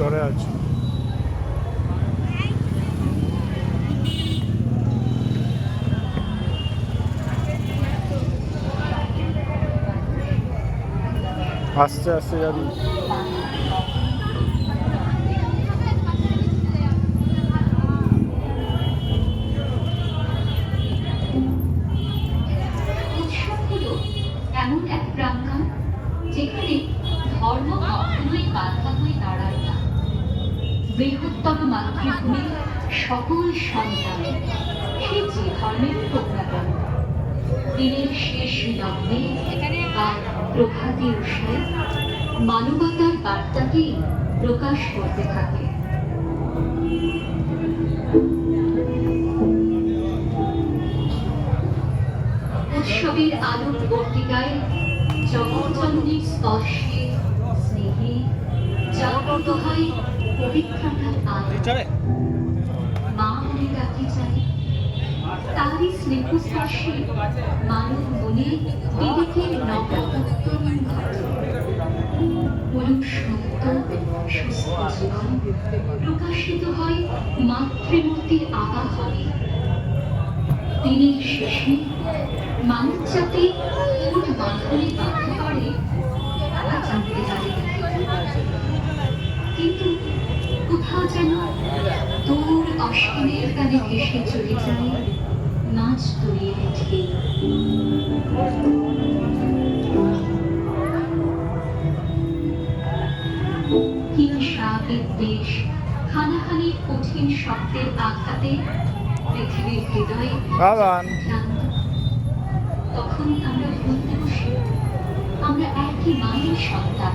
ধরে আছে। আস্তে আস্তে যাবি। এমন এক প্রাঙ্গণ যেখানে ধর্ম কখনোই বাধা হয়ে দাঁড়ায় না। বৃহত্তম মাতৃভূমি সকল সন্তান, সে যে ধর্মের হোক না কেন, দিনের শেষ লগ্নে বা প্রভাতী উষায় মানবতার বার্তাকেই প্রকাশ করতে থাকে। উৎসবের আলোর পত্রিকায় জগৎজননীর স্পর্শে স্নেহে জাগ্রত হয় পবিত্রতার আলো। মা বলে ডাকি চাই, তারই স্নেহ স্পর্শে মানব মনে বিবেকের নবোত্তরণ ঘটে। বলুন সত্য সুস্থ জীবন প্রকাশিত হয় মাতৃমূর্তির আবাহনে। দিনের শেষে মানুষ যাতে কোন বাঁধনে বাঁধা পড়ে তা জানতে পারে, কিন্তু কোথাও যেন দূর অসীমের কানে ভেসে চলে যায় নাচ তৈরির ঢেউ। হিংসা বিদ্বেষ হানাহানির কঠিন শব্দের আঘাতে পৃথিবীর হৃদয়ে তখন আমরা ভুলতে বসি আমরা একই মায়ের সন্তান।